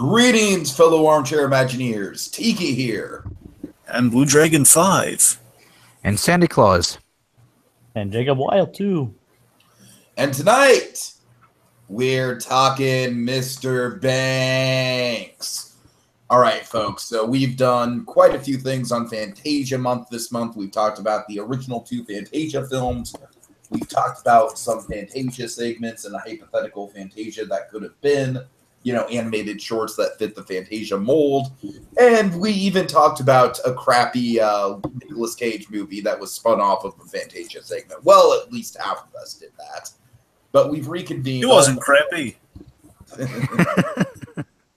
Greetings, fellow armchair Imagineers. Tiki here. And BlueDragonFive. And SandyClaws. And Jacob Wile, too. And tonight, we're talking Mr. Banks. All right, folks. So we've done quite a few things on Fantasia Month this month. We've talked about the original 2 Fantasia films. We've talked about some Fantasia segments and a hypothetical Fantasia that could have been, animated shorts that fit the Fantasia mold. And we even talked about a crappy Nicolas Cage movie that was spun off of the Fantasia segment. Well, at least half of us did that. But we've reconvened. It wasn't crappy.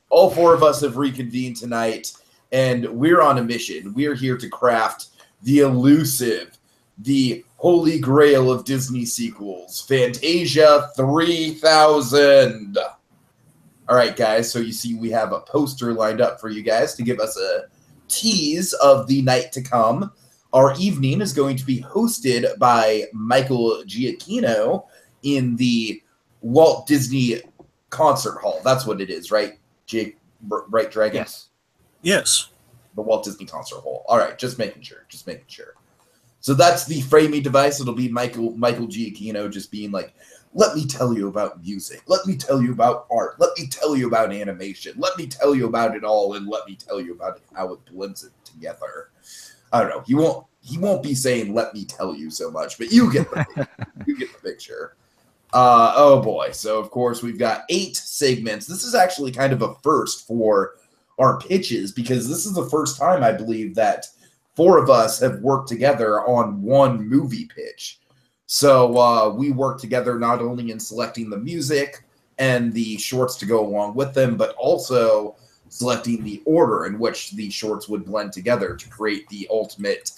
All 4 of us have reconvened tonight, and we're on a mission. We're here to craft the elusive, the holy grail of Disney sequels, Fantasia 3000. All right, guys, so you see we have a poster lined up for you guys to give us a tease of the night to come. Our evening is going to be hosted by Michael Giacchino in the Walt Disney Concert Hall. That's what it is, right, Jake? Right, Dragon? Yes. Yes. The Walt Disney Concert Hall. All right, just making sure. So that's the framing device. It'll be Michael Giacchino just being like, let me tell you about music. Let me tell you about art. Let me tell you about animation. Let me tell you about it all, and let me tell you about how it blends it together. I don't know. He won't be saying "let me tell you" so much, but you get the picture. Oh boy! So of course we've got 8 segments. This is actually kind of a first for our pitches because this is the first time I believe that 4 of us have worked together on one movie pitch. So we worked together not only in selecting the music and the shorts to go along with them, but also selecting the order in which the shorts would blend together to create the ultimate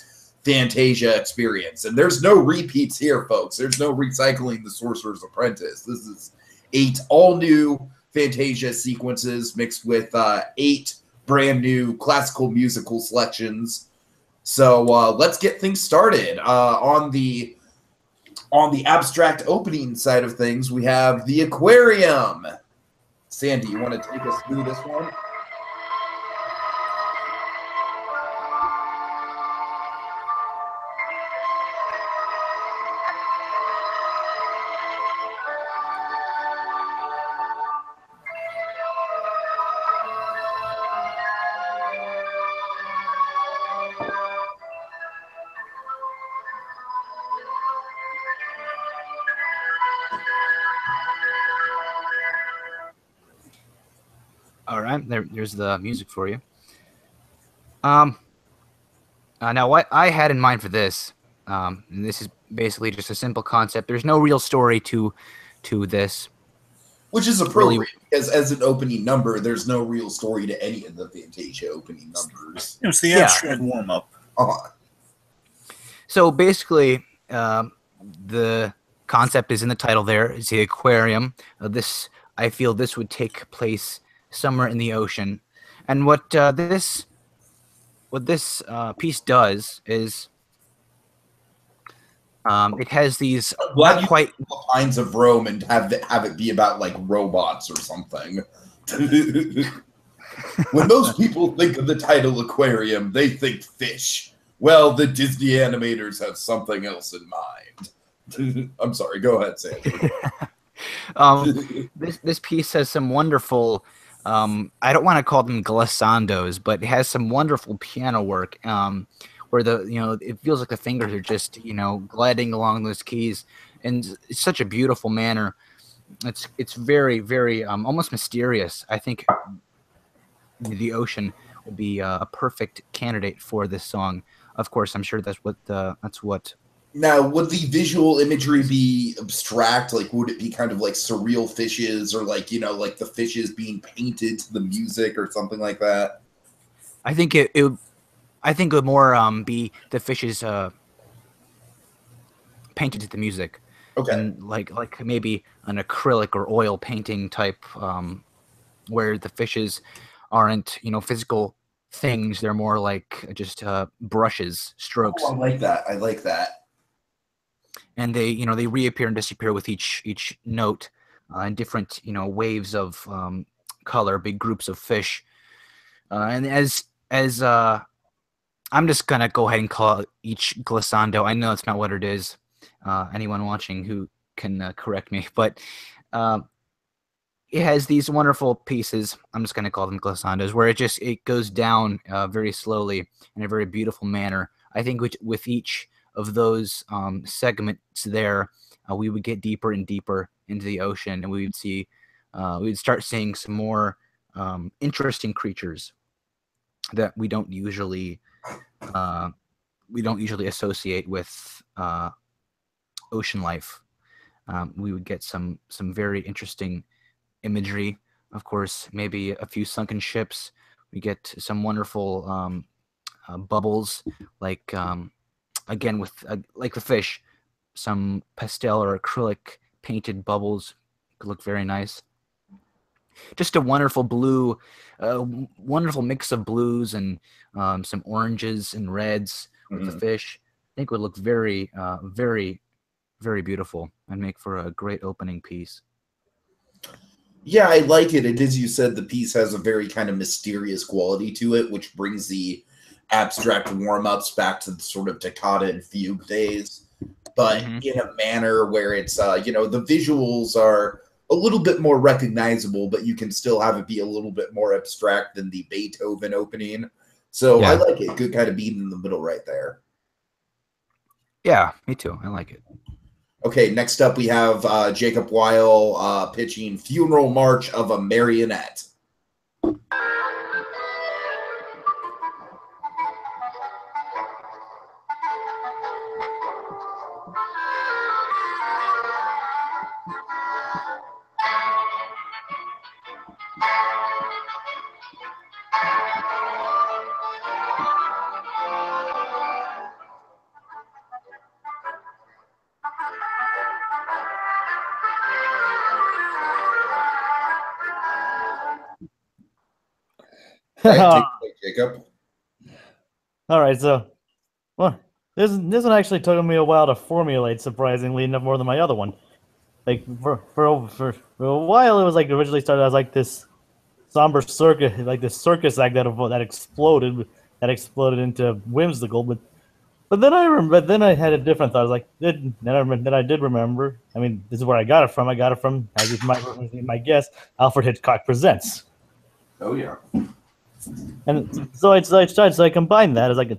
Fantasia experience. And there's no repeats here, folks. There's no recycling the Sorcerer's Apprentice. This is 8 all-new Fantasia sequences mixed with 8 brand new classical musical selections. So let's get things started. On the abstract opening side of things, we have the Aquarium. Sandy, you want to take us through this one? All right, there's the music for you. Now, what I had in mind for this, and this is basically just a simple concept. There's no real story to this. Which is appropriate, because as an opening number, there's no real story to any of the Fantasia opening numbers. It's the abstract warm-up. So basically, the concept is in the title there. It's the aquarium. I feel this would take place somewhere in the ocean. And what this piece does is it has these not quite lines of Rome and have it be about like robots or something. When most people think of the title Aquarium, they think fish. Well, the Disney animators have something else in mind. I'm sorry, go ahead, Sandy. This piece has some wonderful I don't want to call them glissandos, but it has some wonderful piano work where it feels like the fingers are just gliding along those keys, and it's such a beautiful manner. It's very, very almost mysterious. I think the ocean would be a perfect candidate for this song. Of course, I'm sure that's what. Now, would the visual imagery be abstract? Like, would it be kind of like surreal fishes, or like like the fishes being painted to the music, or something like that? I think it would more be the fishes painted to the music. Okay. And like maybe an acrylic or oil painting type, where the fishes aren't physical things. They're more like just brushes, strokes. Oh, I like that. And they reappear and disappear with each note, in different waves of color, big groups of fish. And as I'm just gonna go ahead and call each glissando. I know it's not what it is. Anyone watching who can correct me, but it has these wonderful pieces. I'm just gonna call them glissandos, where it goes down very slowly in a very beautiful manner. I think with each of those segments there, we would get deeper and deeper into the ocean, and we would start seeing some more interesting creatures that we don't usually associate with ocean life. We would get some very interesting imagery. Of course, maybe a few sunken ships. We get some wonderful bubbles, like again with like the fish, some pastel or acrylic painted bubbles could look very nice. Just a wonderful blue, wonderful mix of blues and some oranges and reds with the fish. I think would look very, very, very beautiful and make for a great opening piece. Yeah, I like it. And as you said, the piece has a very kind of mysterious quality to it, which brings the abstract warm-ups back to the sort of toccata and fugue days, but in a manner where it's, the visuals are a little bit more recognizable, but you can still have it be a little bit more abstract than the Beethoven opening. So I like it. Good kind of beat in the middle right there. Yeah, me too. I like it. Okay, next up we have Jacob Wile pitching Funeral March of a Marionette. Right, take it away, Jacob. All right, so this one actually took me a while to formulate, surprisingly enough, more than my other one. Like for a while, it was like originally started as like this somber circus, like this circus act that exploded into whimsical. But then I had a different thought. I was like, then I did remember. I mean, this is where I got it from. I got it from, as you might guess, Alfred Hitchcock Presents. Oh yeah. And so I combined that as like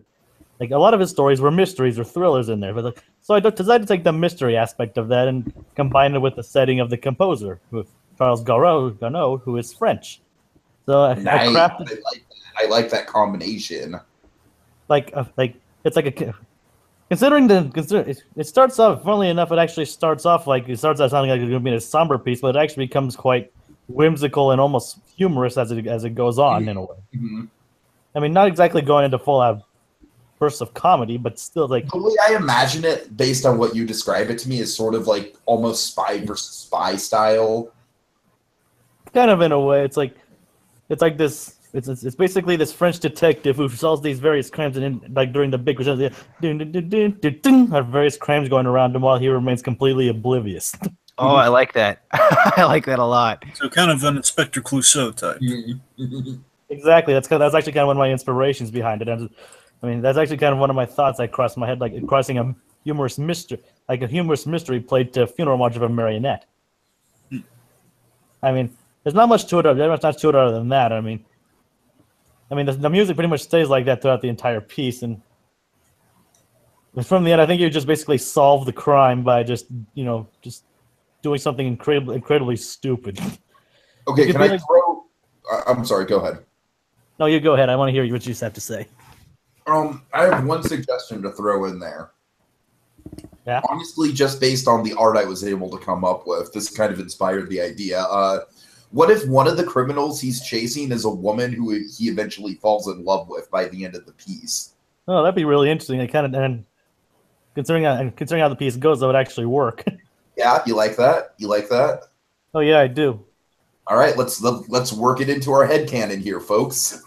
a lot of his stories were mysteries or thrillers in there. But so I decided to take the mystery aspect of that and combine it with the setting of the composer, Charles Gounod, who is French. So I crafted. I like that combination. It's like a. It starts off, funnily enough, it actually starts off like it starts out sounding like it's going to be a somber piece, but it actually becomes quite whimsical and almost humorous as it goes on in a way. I mean, not exactly going into full out bursts of comedy, but still like the way I imagine it, based on what you describe it to me, is sort of like almost spy versus spy style. Kind of in a way, it's like this. It's basically this French detective who solves these various crimes, and like during the big have various crimes going around him while he remains completely oblivious. Oh, I like that. I like that a lot. So kind of an Inspector Clouseau type. Exactly. That's actually kind of one of my inspirations behind it. I mean, that's actually kind of one of my thoughts that crossed my head, like crossing a humorous mystery played to Funeral March of a Marionette. I mean, there's not much to it. There's not to it other than that. I mean, the music pretty much stays like that throughout the entire piece, and from the end, I think you just basically solve the crime by just doing something incredibly stupid. Okay, can I throw? I'm sorry. Go ahead. No, you go ahead. I want to hear what you have to say. I have one suggestion to throw in there. Yeah. Honestly, just based on the art I was able to come up with, this kind of inspired the idea. What if one of the criminals he's chasing is a woman who he eventually falls in love with by the end of the piece? Oh, that'd be really interesting. And considering how the piece goes, that would actually work. Yeah, you like that? You like that? Oh yeah, I do. All right, let's work it into our headcanon here, folks.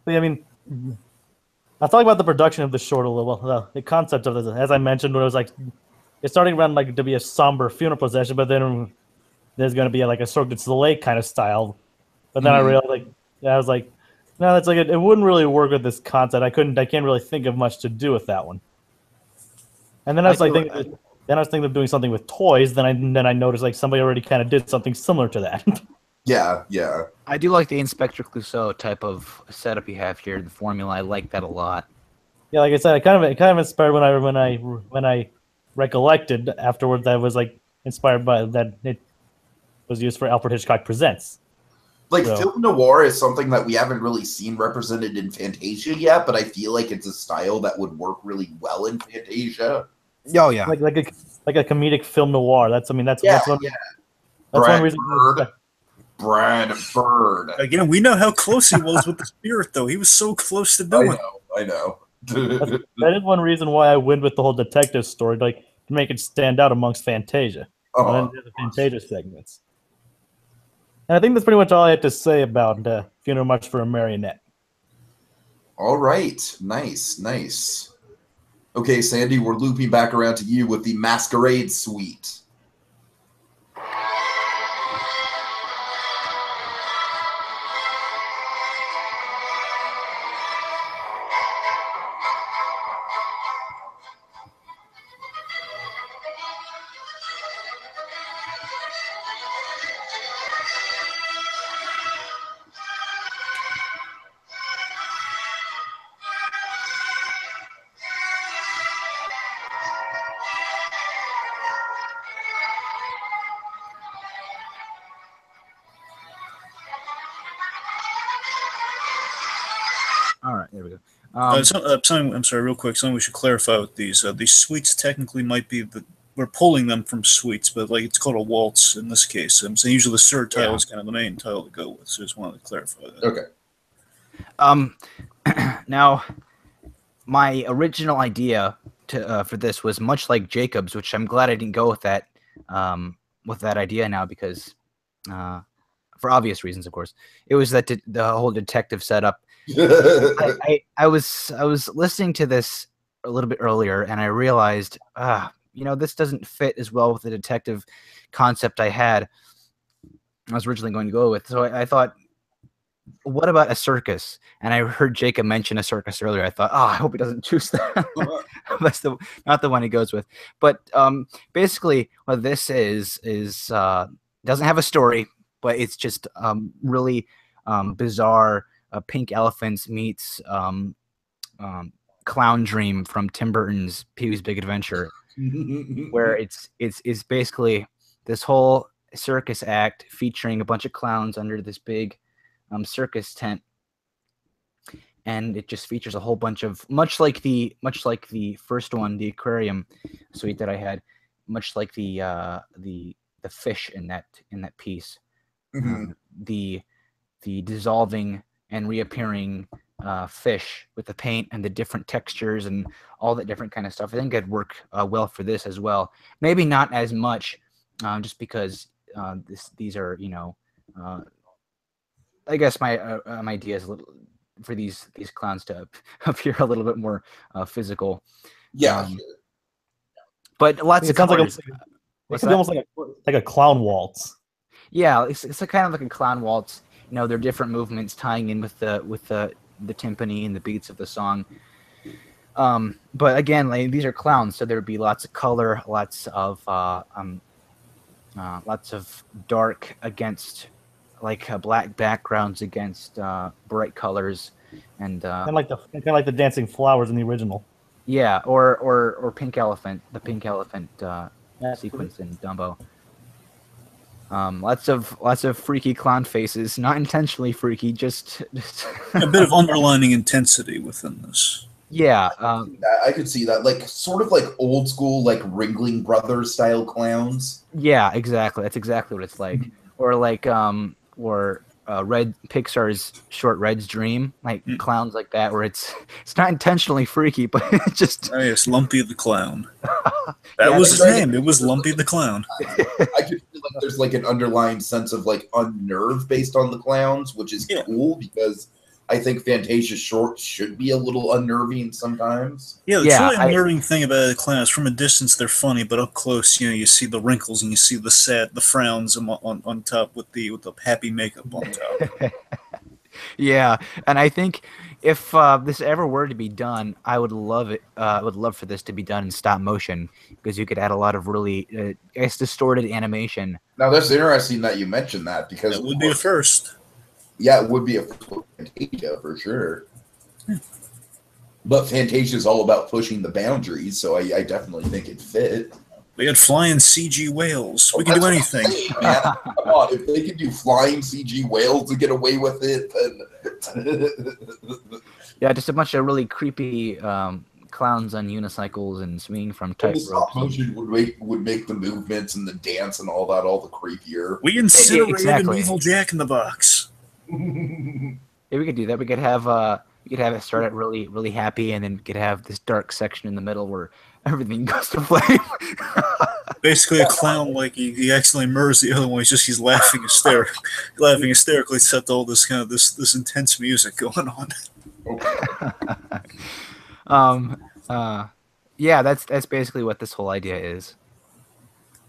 I mean, I'll talk about the production of the short a little. The concept of this, as I mentioned, when it was like it started around like to be a somber funeral procession, but then there's going to be like a Cirque du Soleil kind of style, but then I realized I was like, no, that's like it wouldn't really work with this concept. I can't really think of much to do with that one. And then I was thinking of doing something with toys. Then I noticed like somebody already kind of did something similar to that. Yeah. I do like the Inspector Clouseau type of setup you have here. The formula, I like that a lot. Yeah, like I said, it kind of inspired when I recollected afterwards. I was like inspired by that. It was used for Alfred Hitchcock Presents. Like, film noir is something that we haven't really seen represented in Fantasia yet, but I feel like it's a style that would work really well in Fantasia. Oh yeah, like a comedic film noir. That's one reason. Brad Bird. Again, we know how close he was with the spirit, though. He was so close to doing it. I know. That is one reason why I went with the whole detective story, like to make it stand out amongst Fantasia. The Fantasia segments. And I think that's pretty much all I have to say about Funeral March for a Marionette. All right. Nice. Okay, Sandy, we're looping back around to you with the Masquerade Suite. all right, there we go. I'm sorry, real quick. Something we should clarify with these. These suites technically might be we're pulling them from suites, but like it's called a waltz in this case. So usually the third title is kind of the main title to go with. So I just wanted to clarify that. Okay. Now, my original idea for this was much like Jacob's, which I'm glad I didn't go with that idea now because, for obvious reasons, of course, it was that the whole detective setup. I was listening to this a little bit earlier, and I realized, this doesn't fit as well with the detective concept I was originally going to go with. So I thought, what about a circus? And I heard Jacob mention a circus earlier. I thought, I hope he doesn't choose that. That's not the one he goes with. But basically, what this is doesn't have a story, but it's just really bizarre. Pink Elephants meets Clown Dream from Tim Burton's Pee-wee's Big Adventure, where it's basically this whole circus act featuring a bunch of clowns under this big circus tent, and it just features a whole bunch of much like the first one, the Aquarium suite that I had, much like the fish in that piece, the dissolving and reappearing fish with the paint and the different textures and all that different kind of stuff. I think it'd work well for this as well. Maybe not as much, just because these are, I guess my idea is for these clowns to appear a little bit more physical. Yeah. But lots of colors. It's almost like a clown waltz. Yeah, it's a kind of like a clown waltz. There are different movements tying in with the timpani and the beats of the song. But again, these are clowns, so there'd be lots of color, lots of dark against black backgrounds against bright colors, and kind of like the dancing flowers in the original. Yeah, or Pink Elephant, the Pink Elephant sequence in Dumbo. Lots of freaky clown faces, not intentionally freaky, just a bit of underlining intensity within this. Yeah, I could see that, sort of like old school, Ringling Brothers style clowns. Yeah, exactly. That's exactly what it's like. Or Red Pixar's Short Red's Dream, clowns like that, where it's not intentionally freaky, but it's just. Oh yes, Lumpy the Clown. That was his name. It was Lumpy the Clown. I could feel like there's an underlying sense of unnerve based on the clowns, which is cool because I think Fantasia shorts should be a little unnerving sometimes. Yeah, the Yeah, truly unnerving thing about a clown is from a distance they're funny, but up close, you see the wrinkles and you see the frowns on top with the happy makeup on top. Yeah, and I think if this ever were to be done, I would love it. I would love for this to be done in stop motion because you could add a lot of really, I guess, distorted animation. Now, that's interesting that you mentioned that because That would be a first. Yeah, it would be a first for Fantasia for sure. But Fantasia is all about pushing the boundaries, so I definitely think it fit. We had flying CG whales. We can do anything. Man. Come on, if they could do flying CG whales to get away with it, then Yeah, just a bunch of really creepy clowns on unicycles and swinging from tight stop ropes. motion would make the movements and the dance and all that all the creepier. We incinerated Exactly. an evil Jack in the Box. Yeah, we could do that. We could have it start out really, really happy, and then could have this dark section in the middle where everything goes to flame. Basically, a clown he accidentally murders the other one. He's laughing hysterically, set to all this kind of this intense music going on. Yeah, that's basically what this whole idea is.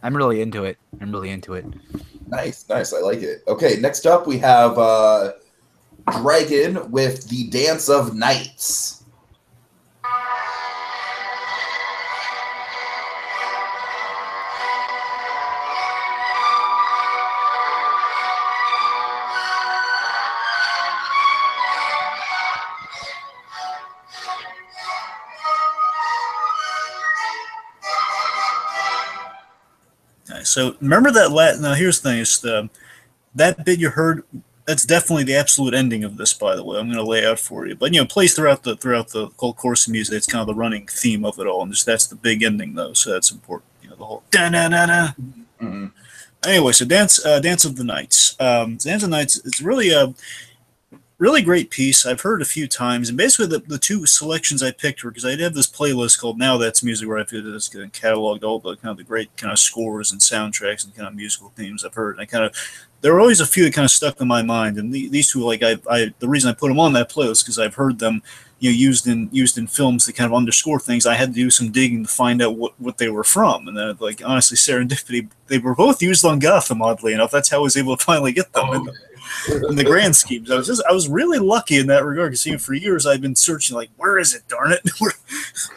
I'm really into it. Nice. I like it. Okay, next up we have Dragon with the Dance of Nights. So remember that now here's the thing, is that bit you heard, that's definitely the absolute ending of this, by the way. I'm going to lay out for you. But it plays throughout the whole course of music. It's kind of the running theme of it all, and that's the big ending though, so that's important. The whole da da da da. Mm-hmm. Anyway, so Dance of the Nights. Dance of the Nights, it's really a really great piece. I've heard it a few times, and basically the two selections I picked were because I have this playlist called Now That's Music, where I've cataloged all the kind of the great kind of scores and soundtracks and kind of musical themes I've heard. And there were always a few that kind of stuck in my mind, and these two, the reason I put them on that playlist because I've heard them used in films to kind of underscore things. I had to do some digging to find out what they were from, and then honestly, serendipity, they were both used on Gotham. Oddly enough, that's how I was able to finally get them. In the grand schemes, I was really lucky in that regard because for years I've been searching where is it, darn it,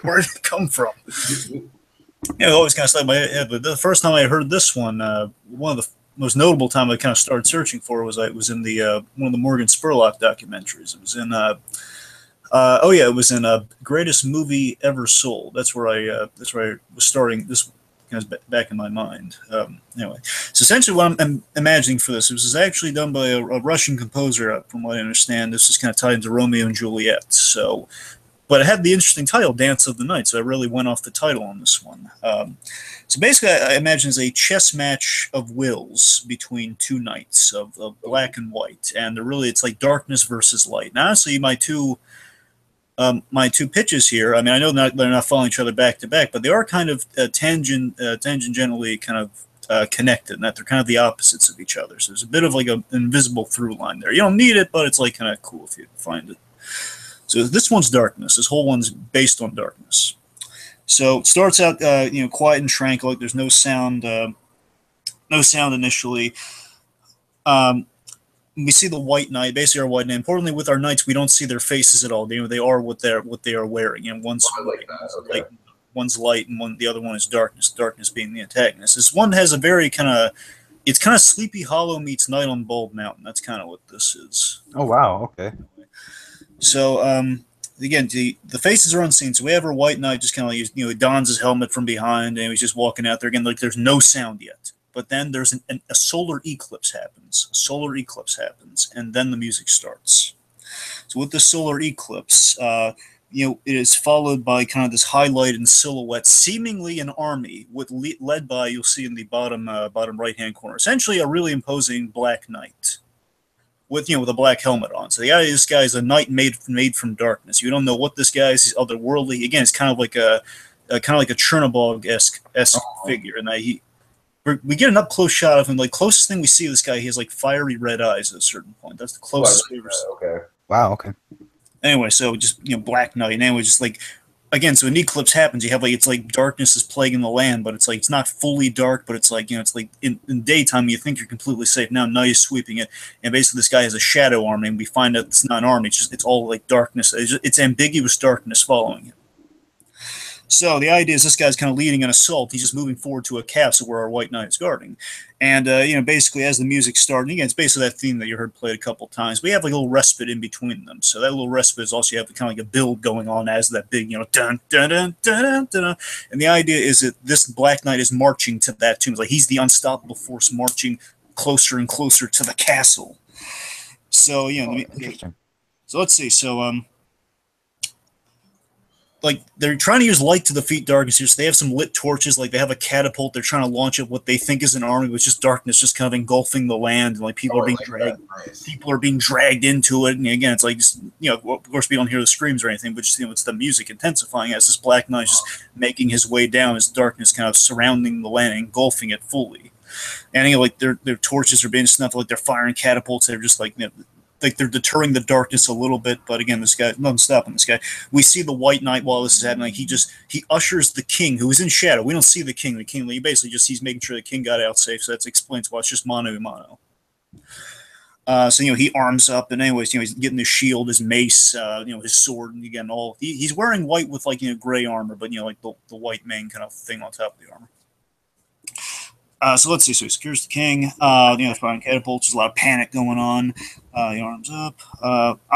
where did it come from? It always kind of stuck in my head. But the first time I heard this one of the most notable time I kind of started searching for was in the one of the Morgan Spurlock documentaries. It was in it was in Greatest Movie Ever Sold. That's where I was starting this. Back in my mind. Anyway, so essentially what I'm imagining for this was actually done by a Russian composer, from what I understand. This is kind of tied into Romeo and Juliet. So, but it had the interesting title, Dance of the Night, so I really went off the title on this one. So basically, I imagine it's a chess match of wills between two knights of black and white, and it's like darkness versus light. And honestly, my two pitches here, I mean, I know they're not following each other back to back, but they are kind of tangentially kind of connected, and that they're kind of the opposites of each other. So there's a bit of an invisible through line there. You don't need it, but it's kind of cool if you find it. So this one's darkness. This whole one's based on darkness. So it starts out quiet and tranquil. There's no sound initially. We see the white knight, basically our white knight. Importantly, with our knights, we don't see their faces at all. They are what they are wearing. One's one's light, and the other one is darkness. Darkness being the antagonist. This one has a very it's kind of Sleepy Hollow meets Night on Bald Mountain. That's kind of what this is. Oh wow, okay. So again, the faces are unseen. So we have our white knight just kind of he dons his helmet from behind, and he's just walking out there again. There's no sound yet. But then there's a solar eclipse happens. And then the music starts. So with the solar eclipse, it is followed by kind of this highlighted silhouette, seemingly an army, led by, you'll see in the bottom right-hand corner, essentially a really imposing black knight with a black helmet on. So this guy is a knight made from darkness. You don't know what this guy is. He's otherworldly. Again, it's kind of like a Chernobog-esque figure, and we get an up-close shot of him. Closest thing we see of this guy, he has fiery red eyes at a certain point. That's the closest we ever see. Okay. Wow. Okay. Anyway, so just Black Night. And anyway, just like again, so an eclipse happens. You have like it's like darkness is plaguing the land, but it's like it's not fully dark, but it's like it's like in daytime you think you're completely safe. Now night is sweeping it, and basically this guy has a shadow army, and we find out it's not an army. It's all like darkness. It's ambiguous darkness following it. So the idea is this guy's kind of leading an assault. He's just moving forward to a castle where our White Knight is guarding. And, basically as the music's starting, again, it's basically that theme that you heard played a couple times. We have like a little respite in between them. So that little respite is also you have kind of like a build going on as that big, dun, dun, dun, dun, dun. And the idea is that this Black Knight is marching to that tune. It's like he's the unstoppable force marching closer and closer to the castle. So, Interesting. So let's see. So, like they're trying to use light to defeat darkness here, so they have some lit torches. Like they have a catapult. They're trying to launch at what they think is an army, which is darkness, just kind of engulfing the land. And like people are being dragged, people are being dragged into it. And again, it's like just, of course we don't hear the screams or anything, but just it's the music intensifying as this Black Knight just making his way down as darkness kind of surrounding the land, engulfing it fully. And like their torches are being snuffed, like they're firing catapults. They're just like like they're deterring the darkness a little bit, but again, this guy, no, I'm stopping this guy. We see the White Knight while this is happening. Like he ushers the king, who is in shadow. We don't see the king. The king, he basically he's making sure the king got out safe. So that explains why it's just mano a mano. So he arms up, and anyways, he's getting his shield, his mace, his sword, and again, he's wearing white with like gray armor, but like the white mane kind of thing on top of the armor. So let's see. So he secures the king. Firing catapults. There's a lot of panic going on. The arms up.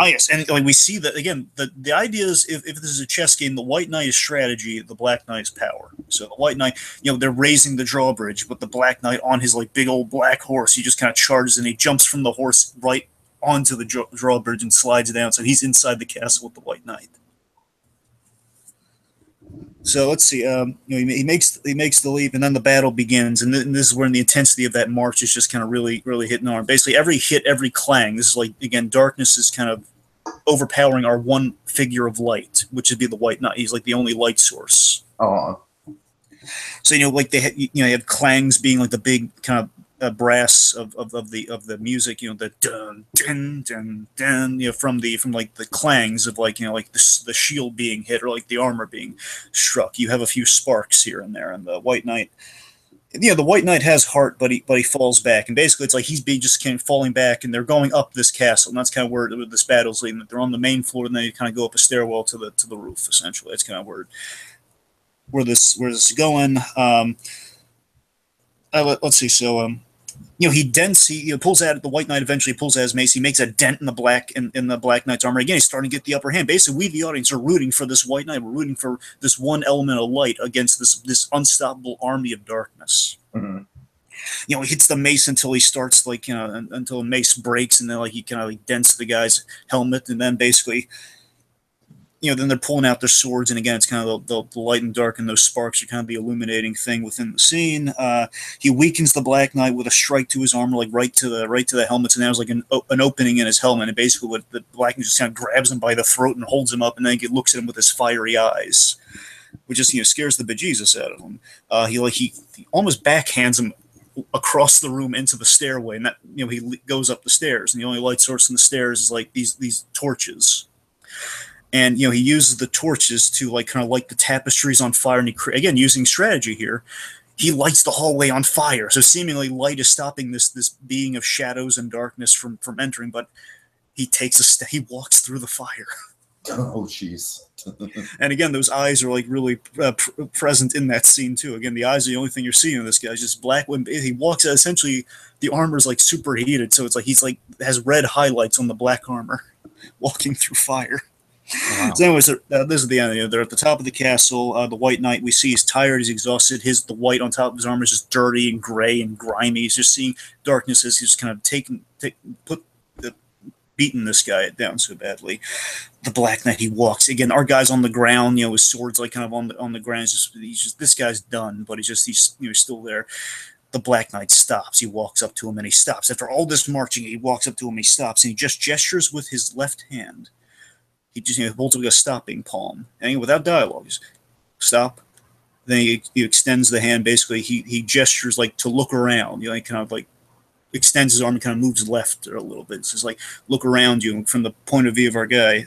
Yes, and like we see that again. The idea is if this is a chess game, the White Knight is strategy, the Black Knight is power. So the White Knight, they're raising the drawbridge, but the Black Knight on his like big old black horse, he just kind of charges and he jumps from the horse right onto the drawbridge and slides down. So he's inside the castle with the White Knight. So let's see. He makes the leap, and then the battle begins, and this is when the intensity of that march is just kind of really, really hitting on. Basically, every hit, every clang. This is like again, darkness is kind of overpowering our one figure of light, which would be the White Knight. He's like the only light source. Oh. So like they have clangs being like the big kind of brass of the music, the dun dun dun dun, from like the clangs of like like the shield being hit or like the armor being struck. You have a few sparks here and there, and the White Knight. The White Knight has heart, but he falls back, and basically it's like he's being just kind of falling back, and they're going up this castle, and that's kind of where this battle's leading. They're on the main floor, and then you kind of go up a stairwell to the roof. Essentially, that's kind of where this is going. Let's see. So he dents. He pulls out the White Knight. Eventually, pulls out his mace. He makes a dent in the Black Knight's armor. Again, he's starting to get the upper hand. Basically, we, the audience, are rooting for this White Knight. We're rooting for this one element of light against this unstoppable army of darkness. Mm-hmm. He hits the mace until he starts until the mace breaks, and then he kind of like dents the guy's helmet, and then basically. Then they're pulling out their swords, and again, it's kind of the light and dark, and those sparks are kind of the illuminating thing within the scene. He weakens the Black Knight with a strike to his armor, like right to the helmet, and there's like an opening in his helmet, and basically what the Black Knight just kind of grabs him by the throat and holds him up, and then he looks at him with his fiery eyes, which just scares the bejesus out of him. He almost backhands him across the room into the stairway, and that he goes up the stairs, and the only light source in the stairs is like these torches. And he uses the torches to kind of light the tapestries on fire, and he again using strategy here. He lights the hallway on fire, so seemingly light is stopping this being of shadows and darkness from entering. But he takes a step. He walks through the fire. Oh, jeez. And again, those eyes are like really present in that scene too. Again, the eyes are the only thing you're seeing of this guy. It's just black. When he walks out, essentially the armor's like superheated, so it's like he's like has red highlights on the black armor, walking through fire. Wow. So anyways, this is the end. They're at the top of the castle. The White Knight we see is tired. He's exhausted. The white on top of his armor is just dirty and gray and grimy. He's just seeing darkness as he's kind of beating this guy down so badly. The Black Knight, he walks again. Our guy's on the ground. His sword's like kind of on the ground. He's just this guy's done, but he's still there. The Black Knight stops. He walks up to him and he stops. After all this marching, he walks up to him. He stops and he just gestures with his left hand. He just holds up a stopping palm, and without dialogue, just stop. Then he extends the hand. Basically, he gestures like to look around. Kind of like extends his arm and kind of moves left a little bit. So it's like, look around you. And from the point of view of our guy,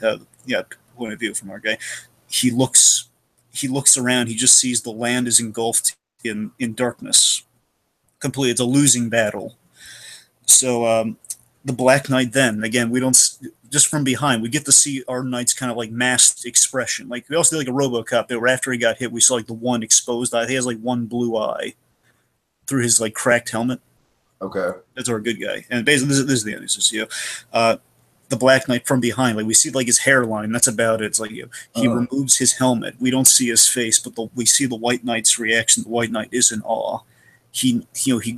point of view from our guy, he looks around. He just sees the land is engulfed in darkness. Completely, it's a losing battle. So the Black Knight. Then again, we don't just from behind. We get to see our knight's kind of like masked expression. Like we also did like a RoboCop bit where after he got hit, we saw like the one exposed eye. He has like one blue eye through his like cracked helmet. Okay. That's our good guy. And basically, this is the end. This is, the Black Knight from behind. Like we see like his hairline. That's about it. It's like he removes his helmet. We don't see his face, but we see the White Knight's reaction. The White Knight is in awe. He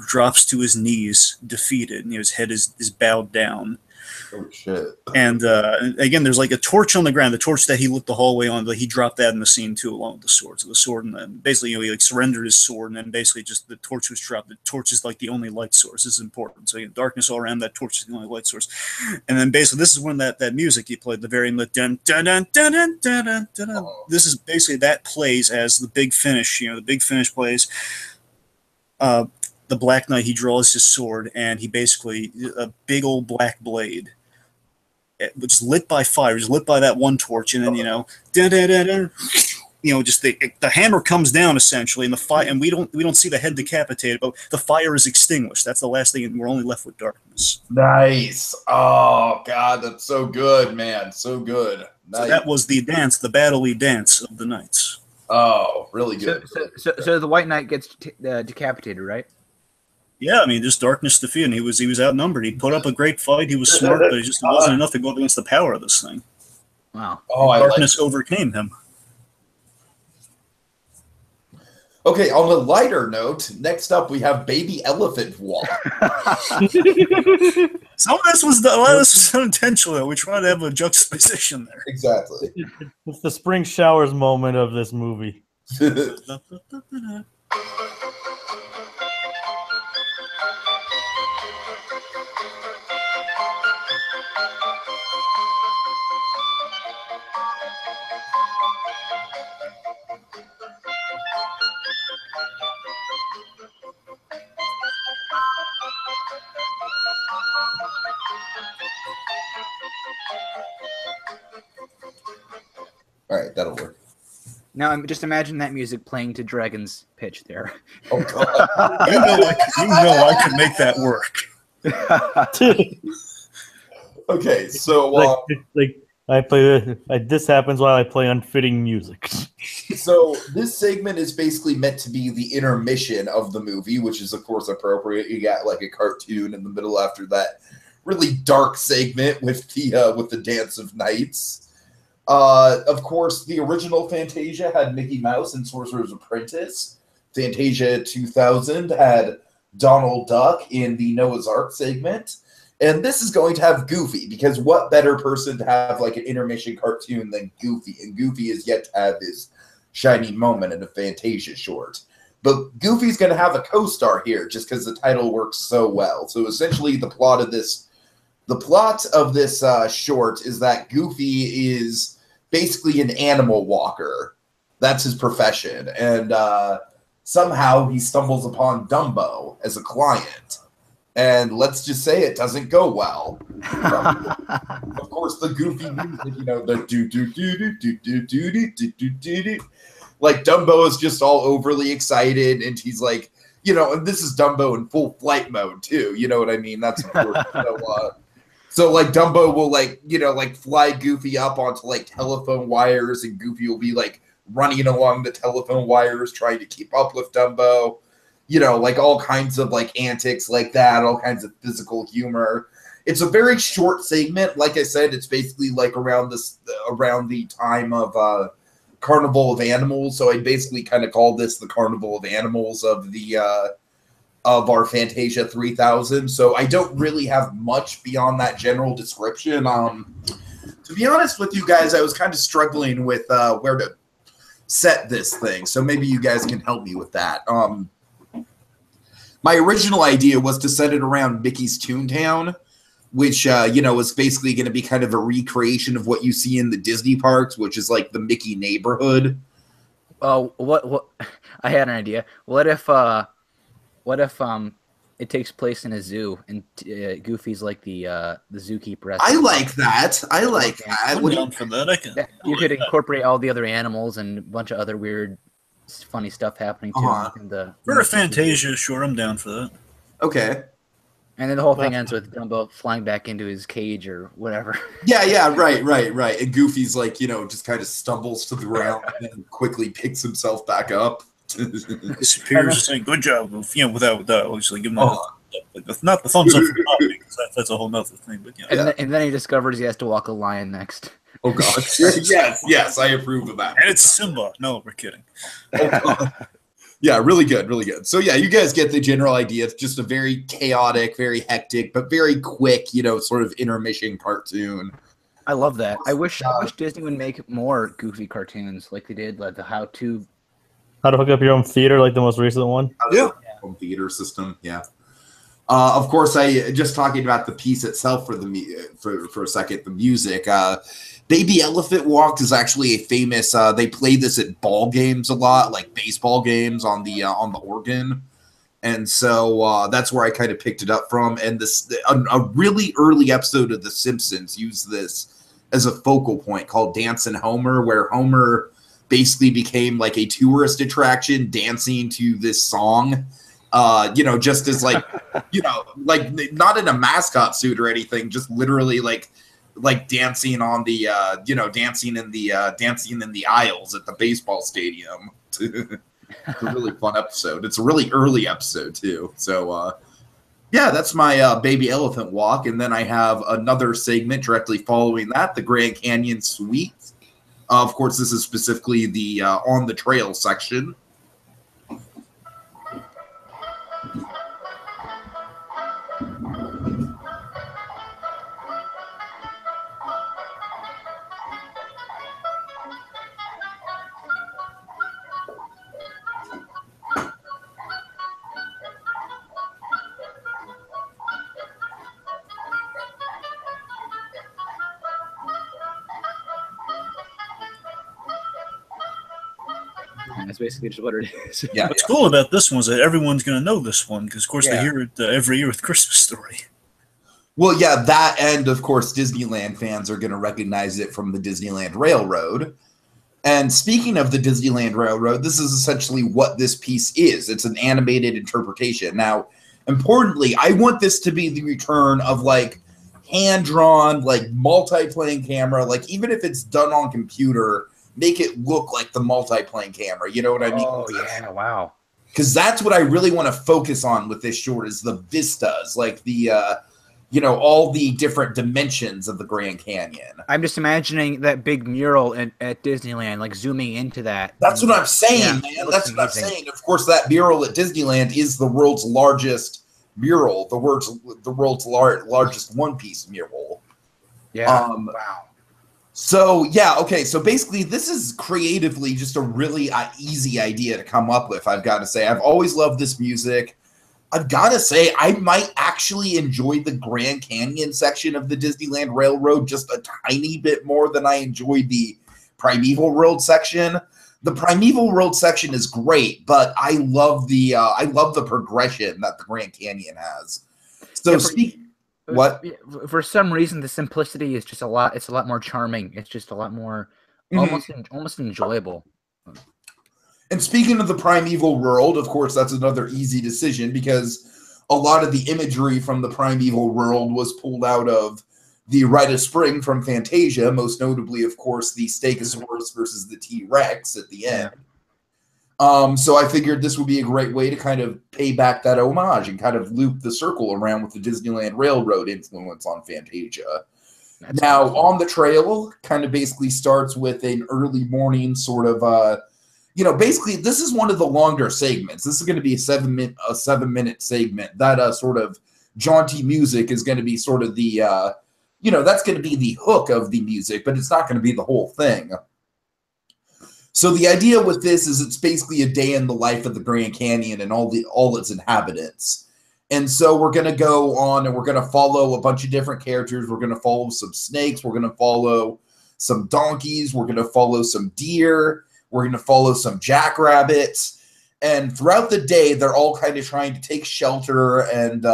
drops to his knees, defeated. And, his head is bowed down. Oh shit! And again, there's like a torch on the ground. The torch that he lit the hallway on. Like he dropped that in the scene too, along with the sword. So the sword, and then basically, he like surrendered his sword, and then basically just the torch was dropped. The torch is like the only light source. This is important. So darkness all around. That torch is the only light source. And then basically, this is when that music he played, the very end, dun dun dun dun dun dun dun dun. This is basically that plays as the big finish. The big finish plays. The Black Knight, he draws his sword, and he basically a big old black blade, which is lit by fire, is lit by that one torch, and then just the hammer comes down essentially, and the fire, and we don't see the head decapitated, but the fire is extinguished. That's the last thing, and we're only left with darkness. Nice. Oh god, that's so good, man. So good. Nice. So that was the battle-y dance of the knights. Oh, really good. So the White Knight gets decapitated, right? Yeah, I mean, just darkness defeated. He was outnumbered. He put up a great fight. He was smart, but it wasn't enough to go against the power of this thing. Wow. Oh, darkness overcame him. Okay, on a lighter note, next up we have Baby Elephant Walk. Some of this was unintentional. We tried to have a juxtaposition there. Exactly. It's the spring showers moment of this movie. All right, that'll work. Now, just imagine that music playing to Dragon's pitch there. Oh god! you know I could make that work. Okay, so I play this happens while I play unfitting music. So this segment is basically meant to be the intermission of the movie, which is of course appropriate. You got like a cartoon in the middle after that really dark segment with the Dance of Knights. Of course, the original Fantasia had Mickey Mouse and Sorcerer's Apprentice. Fantasia 2000 had Donald Duck in the Noah's Ark segment. And this is going to have Goofy, because what better person to have like an intermission cartoon than Goofy? And Goofy is yet to have his shining moment in a Fantasia short. But Goofy's going to have a co-star here just because the title works so well. So essentially the plot of this short is that Goofy is basically an animal walker. That's his profession. And somehow he stumbles upon Dumbo as a client. And let's just say it doesn't go well. Of course, the Goofy music, the do-do-do-do-do-do-do-do-do-do. Like, Dumbo is just all overly excited, and he's like, and this is Dumbo in full flight mode, too. You know what I mean? That's important. So like Dumbo will fly Goofy up onto like telephone wires, and Goofy will be like running along the telephone wires trying to keep up with Dumbo. Like all kinds of like antics like that, all kinds of physical humor. It's a very short segment. Like I said, it's basically like around the time of Carnival of Animals. So I basically kind of call this the Carnival of Animals of our Fantasia 3000. So I don't really have much beyond that general description. To be honest with you guys, I was kind of struggling with where to set this thing. So maybe you guys can help me with that. My original idea was to set it around Mickey's Toontown, which, is basically going to be kind of a recreation of what you see in the Disney parks, which is like the Mickey neighborhood. Oh, what? I had an idea. What if it takes place in a zoo, and Goofy's like the zookeeper. I like that. I like that. I'm down for that. I can. You could incorporate all the other animals and a bunch of other weird, funny stuff happening too. For a Fantasia, sure, I'm down for that. Okay. And then the whole thing ends with Dumbo flying back into his cage or whatever. Yeah, right. And Goofy's like, just kind of stumbles to the ground and then quickly picks himself back up. Superior's just saying, "Good job," without obviously giving him not the thumbs up for Bob, because that's a whole nother thing. But and then he discovers he has to walk a lion next. Oh God! yes, I approve of that. And it's Simba. No, we're kidding. Yeah, really good. So yeah, you guys get the general idea. It's just a very chaotic, very hectic, but very quick, sort of intermission cartoon. I love that. I wish Disney would make more Goofy cartoons like they did, like the How to hook up your own theater, like the most recent one. Home theater system. Yeah. Of course, I just talking about the piece itself for a second. The music. Baby Elephant Walk is actually a famous. They play this at ball games a lot, like baseball games on the organ, and so that's where I kind of picked it up from. And a really early episode of The Simpsons used this as a focal point called "Dancing Homer," where Homer basically became like a tourist attraction, dancing to this song. Just as like not in a mascot suit or anything, just literally like dancing on the dancing in the aisles at the baseball stadium. It's a really fun episode. It's a really early episode too. So that's my Baby Elephant Walk, and then I have another segment directly following that, the Grand Canyon Suite. Of course, this is specifically the on the trail section. That's basically just what it is. Yeah. What's cool about this one is that everyone's going to know this one because, of course, they hear it every year with Christmas Story. Well, yeah, that, and of course, Disneyland fans are going to recognize it from the Disneyland Railroad. And speaking of the Disneyland Railroad, this is essentially what this piece is. It's an animated interpretation. Now, importantly, I want this to be the return of like hand-drawn, like multi-plane camera, like even if it's done on computer, make it look like the multi-plane camera. You know what I mean? Oh, yeah, wow. Because that's what I really want to focus on with this short is the vistas, like the, all the different dimensions of the Grand Canyon. I'm just imagining that big mural at Disneyland, like zooming into that. That's what I'm saying, man. That's what I'm saying. Of course, that mural at Disneyland is the world's largest mural, the world's largest one-piece mural. Yeah. Wow. So, yeah, okay. So basically, this is creatively just a really easy idea to come up with, I've got to say. I've always loved this music. I've got to say, I might actually enjoy the Grand Canyon section of the Disneyland Railroad just a tiny bit more than I enjoyed the Primeval World section. The Primeval World section is great, but I love the progression that the Grand Canyon has. So, what? For some reason, the simplicity is just a lot. It's a lot more charming. It's just a lot more almost enjoyable. And speaking of the Primeval World, of course, that's another easy decision because a lot of the imagery from the Primeval World was pulled out of the Rite of Spring from Fantasia, most notably, of course, the Stegosaurus versus the T-Rex at the end. So I figured this would be a great way to kind of pay back that homage and kind of loop the circle around with the Disneyland Railroad influence on Fantasia. That's awesome. On the trail kind of basically starts with an early morning sort of, basically this is one of the longer segments. This is going to be a 7-minute segment. That sort of jaunty music is going to be sort of the, that's going to be the hook of the music, but it's not going to be the whole thing. So the idea with this is it's basically a day in the life of the Grand Canyon and all its inhabitants. And so we're going to go on and we're going to follow a bunch of different characters. We're going to follow some snakes. We're going to follow some donkeys. We're going to follow some deer. We're going to follow some jackrabbits. And throughout the day, they're all kind of trying to take shelter and,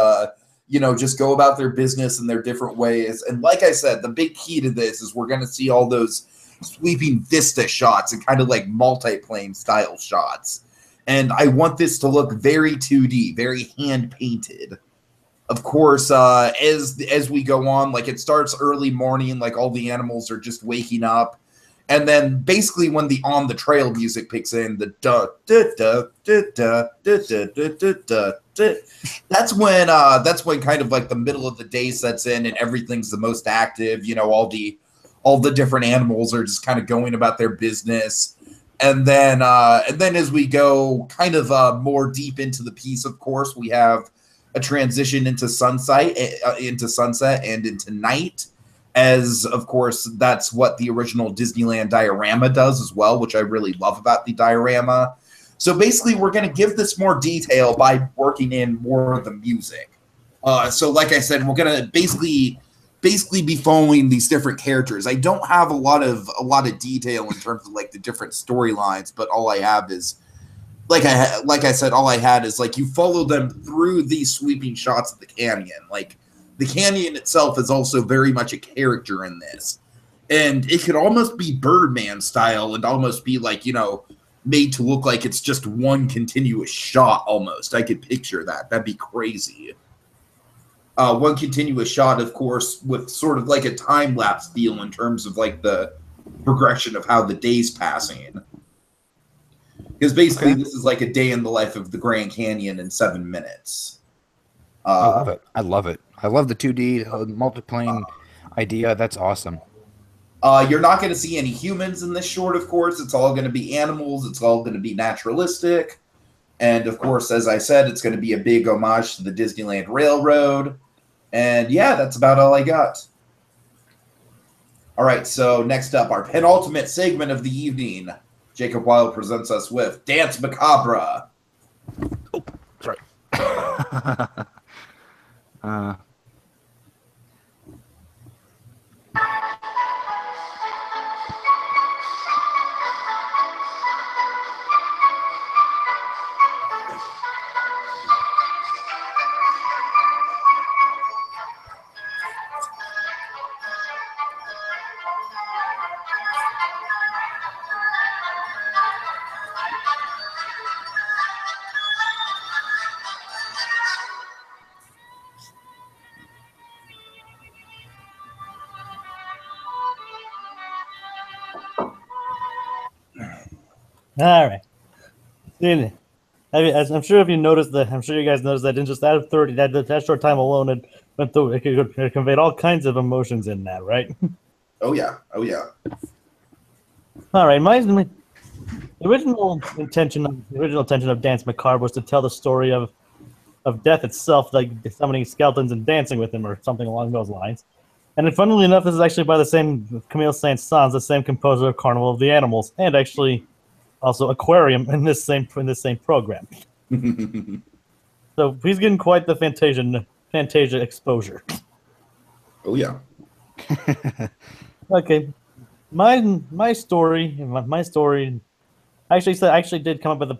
you know, just go about their business in their different ways. And like I said, the big key to this is we're going to see all those sweeping vista shots and kind of like multiplane style shots. And I want this to look very 2D, very hand-painted. Of course, as we go on, like it starts early morning, like all the animals are just waking up. And then basically when the On the Trail music picks in, the da da da da da da da da, that's when kind of like the middle of the day sets in and everything's the most active. You know, all the different animals are just kind of going about their business. And then as we go kind of more deep into the piece, of course, we have a transition into sunset and into night, as of course that's what the original Disneyland diorama does as well, which I really love about the diorama. So basically we're going to give this more detail by working in more of the music. So like I said, we're going to basically be following these different characters. I don't have a lot of detail in terms of like the different storylines, but all I have is like I said, all I had is like you follow them through these sweeping shots of the canyon. Like the canyon itself is also very much a character in this, and it could almost be Birdman style and almost be like, you know, made to look like it's just one continuous shot. Almost, I could picture that. That'd be crazy. One continuous shot, of course, with sort of like a time lapse feel in terms of like the progression of how the day's passing. Because basically, this is like a day in the life of the Grand Canyon in 7 minutes. I love it. I love it. I love the 2D multiplane idea. That's awesome. You're not going to see any humans in this short, of course. It's all going to be animals. It's all going to be naturalistic. And, of course, as I said, it's going to be a big homage to the Disneyland Railroad. And, yeah, that's about all I got. All right, so next up, our penultimate segment of the evening. Jacob Wile presents us with Danse Macabre. Oh, sorry. All right. I'm sure if you noticed that, I'm sure you guys noticed that in just that 30, that short time alone, it went through. It conveyed all kinds of emotions in that, right? Oh yeah, oh yeah. All right, the original intention of Danse Macabre was to tell the story of death itself, like summoning skeletons and dancing with them, or something along those lines. And then, funnily enough, this is actually by the same Camille Saint-Saëns, the same composer of Carnival of the Animals, and actually also Aquarium in this same program. So he's getting quite the Fantasia exposure. Oh yeah. Okay, my story. I actually did come up with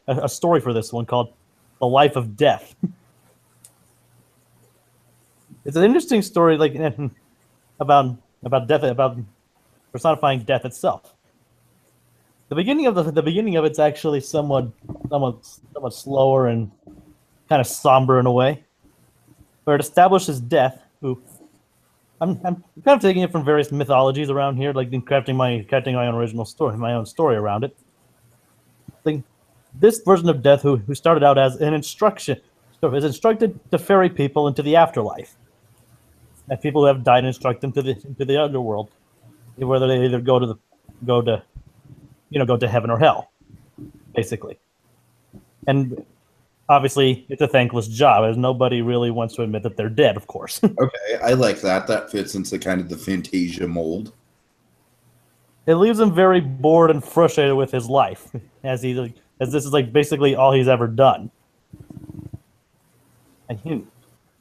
a story for this one called "The Life of Death." It's an interesting story, like about death, about personifying death itself. The beginning of it's actually somewhat slower and kind of somber in a way, where it establishes death, who I'm kind of taking it from various mythologies around here, like crafting my own original story, my own story around it. Like, this version of death, who started out as an instruction, so is instructed to ferry people into the afterlife. And people who have died instruct them to the underworld, whether they either go to heaven or hell, basically. And obviously, it's a thankless job, as nobody really wants to admit that they're dead, of course. Okay, I like that. That fits into kind of the Fantasia mold. It leaves him very bored and frustrated with his life, as this is like basically all he's ever done. And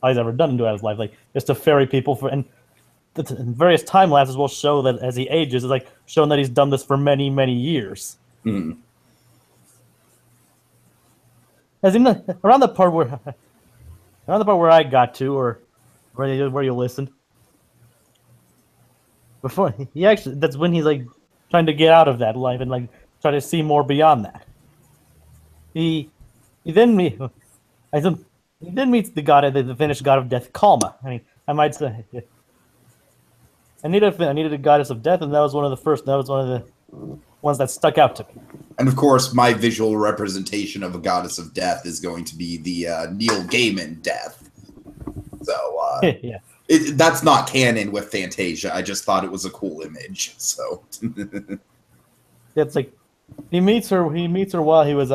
all he's ever done into his life, like just to ferry people and various time lapses will show that as he ages, it's like showing that he's done this for many, many years. Mm. as in around the part where I got to, or where you listened. Before he actually, that's when he's like trying to get out of that life and like try to see more beyond that. He then meet, I said, he then meets the Finnish god of death, Kalma. I mean, I might say, I needed a goddess of death, and that was one of the ones that stuck out to me. And of course, my visual representation of a goddess of death is going to be the Neil Gaiman death. So Yeah. That's not canon with Fantasia. I just thought it was a cool image. So It's like he meets her while he was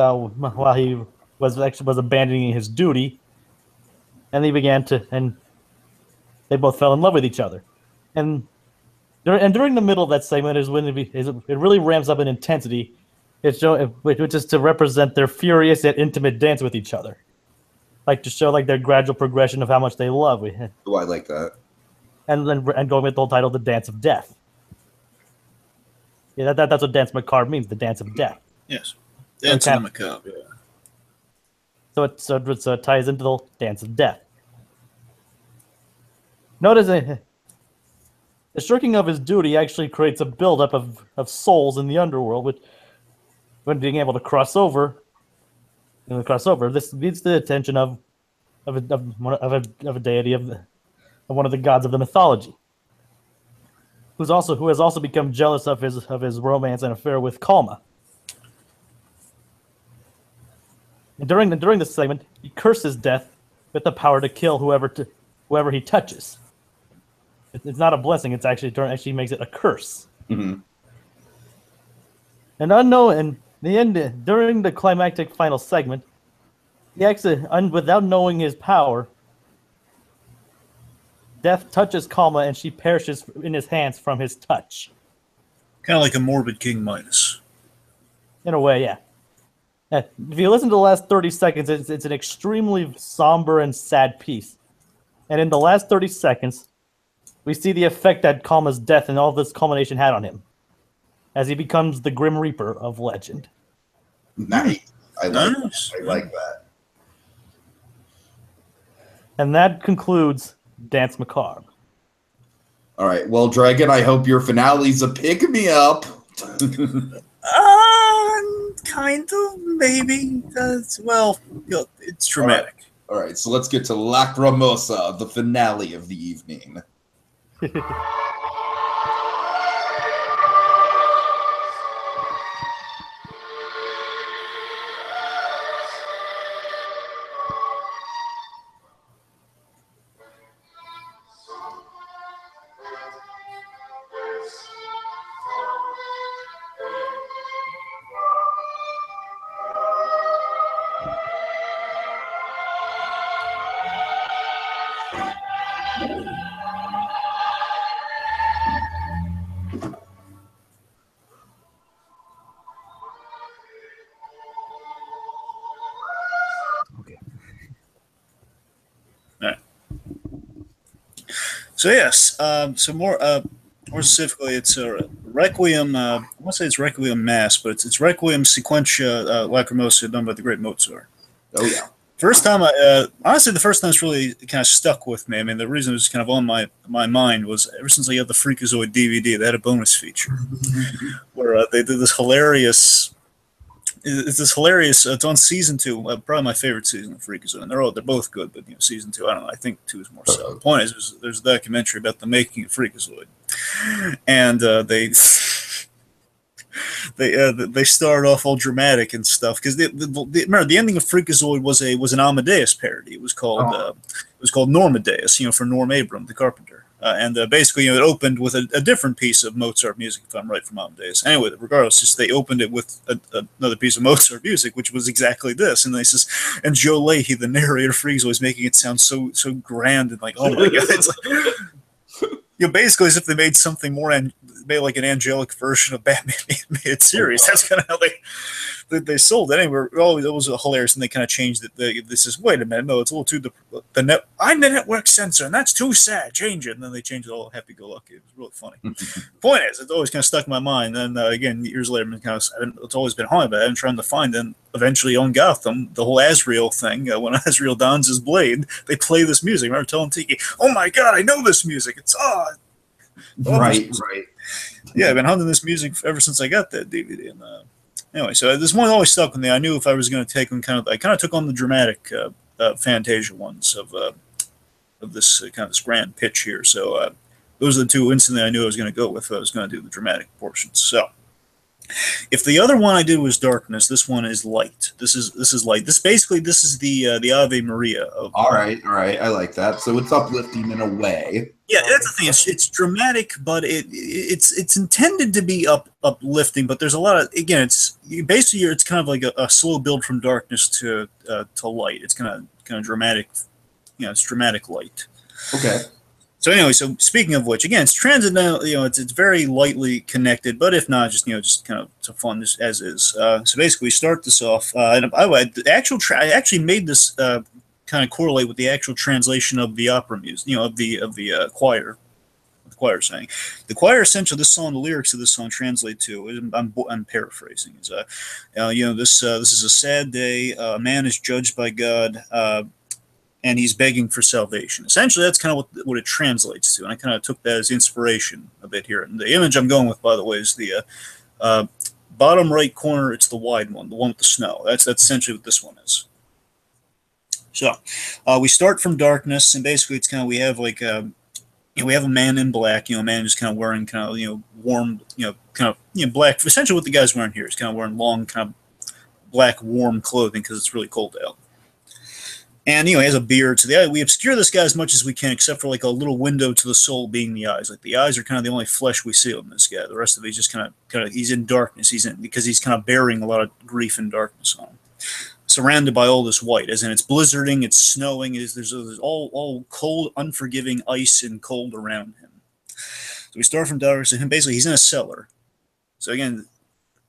abandoning his duty, and they both fell in love with each other. And during the middle of that segment is when it really ramps up in intensity. Which is to represent their furious yet intimate dance with each other, like to show like their gradual progression of how much they love. Oh, I like that. And going with the whole title, the Dance of Death. Yeah, that's what Danse Macabre means, the Dance of Death. Yes, Danse Macabre. Yeah. So it ties into the Dance of Death. Notice the shirking of his duty actually creates a buildup of souls in the underworld, which, when being able to cross over, this leads to the attention of a deity of one of the gods of the mythology, who has also become jealous of his romance and affair with Kalma. And during this segment, he curses death with the power to kill whoever he touches. It's not a blessing; it's actually makes it a curse. Mm-hmm. And during the climactic final segment, he actually, without knowing his power, Death touches Kalma and she perishes in his hands from his touch. Kind of like a morbid King Midas. In a way, yeah. If you listen to the last 30 seconds, it's an extremely somber and sad piece. And in the last 30 seconds, we see the effect that Kalma's death and all this culmination had on him, as he becomes the Grim Reaper of legend. Nice. I like that. And that concludes Danse Macabre. All right. Well, Dragon, I hope your finale's a pick-me-up. Kind of, maybe. Well, it's dramatic. All right, so let's get to Lacrimosa, the finale of the evening. So yes, so more specifically, it's a Requiem. I want to say it's Requiem Mass, but it's Requiem Sequentia Lacrimosa, done by the great Mozart. Oh yeah. First time, honestly, the first time it's really kind of stuck with me. I mean, the reason it was kind of on my mind was ever since I got the Freakazoid DVD, they had a bonus feature where they did this hilarious. It's on season 2, probably my favorite season of Freakazoid. And they're both good, but season 2, I don't know. I think 2 is more so. The point is, there's a documentary about the making of Freakazoid, and they started off all dramatic and stuff because remember the ending of Freakazoid was an Amadeus parody. It was called Normadeus, for Norm Abram, the carpenter. And basically, it opened with a different piece of Mozart music, if I'm right, from Amadeus. Anyway, regardless, they opened it with another piece of Mozart music, which was exactly this. And they says, and Joe Leahy, the narrator, Freeze, was making it sound so grand and like, oh my god, it's like, basically as if they made something made like an angelic version of Batman made it serious. That's kind of how they. they sold it anyway. Oh, it was hilarious, and they kind of changed it. This is wait a minute, no, it's a little too I'm the network censor, and that's too sad. Change it, and then they changed it all happy-go-lucky. It was really funny. Point is, it's always kind of stuck in my mind. And again, years later, it's always been haunted, but I've been trying to find. And eventually, on Gotham, the whole Azrael thing, when Azrael dons his blade, they play this music. I remember telling Tiki, "Oh my God, I know this music. It's right. Yeah, I've been hunting this music ever since I got that DVD." And anyway, so this one always stuck with me. I knew if I was going to take them, I kind of took on the dramatic Fantasia ones of this kind of this grand pitch here. So those are the two instantly I knew I was going to go with if I was going to do the dramatic portions. So if the other one I did was darkness, this one is light. This is light. This is the Ave Maria of. All right, I like that. So it's uplifting in a way. Yeah, that's the thing. It's dramatic, but it's intended to be uplifting. But there's a lot of it's kind of like a slow build from darkness to light. It's kind of dramatic. It's dramatic light. Okay. So anyway, so speaking of which, again, it's transcendental. It's very lightly connected, but if not, just kind of to fun as is. So basically, we start this off. And I actually made this kind of correlate with the actual translation of the opera music. Of the choir. The choir sang. The choir essentially, this song, the lyrics of this song translate to. I'm paraphrasing. Is this is a sad day. A man is judged by God. And he's begging for salvation. Essentially, that's kind of what it translates to, and I kind of took that as inspiration a bit here. And the image I'm going with, by the way, is the bottom right corner. It's the wide one, the one with the snow. That's essentially what this one is. So we start from darkness, and basically it's kind of we have like we have a man in black. A man just kind of wearing kind of warm, black. Essentially, what the guy's wearing here is kind of wearing long, kind of black, warm clothing because it's really cold out. And he has a beard, so we obscure this guy as much as we can, except for like a little window to the soul being the eyes. Like the eyes are kind of the only flesh we see on this guy. The rest of it, he's just kind of he's in darkness. Because he's kind of bearing a lot of grief and darkness on him. Surrounded by all this white, as in it's blizzarding, it's snowing, there's all cold, unforgiving ice and cold around him. So we start from darkness, and basically he's in a cellar. So again,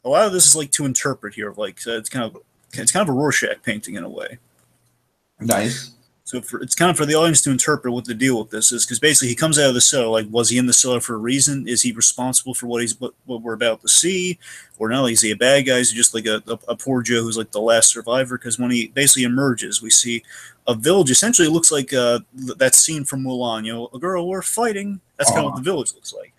a lot of this is like to interpret here, it's kind of a Rorschach painting in a way. Nice. So it's kind of for the audience to interpret what the deal with this is, because basically he comes out of the cellar. Like, was he in the cellar for a reason? Is he responsible for what we're about to see, or no? Is he a bad guy? Is he just like a poor Joe who's like the last survivor? Because when he basically emerges, we see a village. Essentially, it looks like that scene from Mulan. A girl, we're fighting. That's kind of what the village looks like.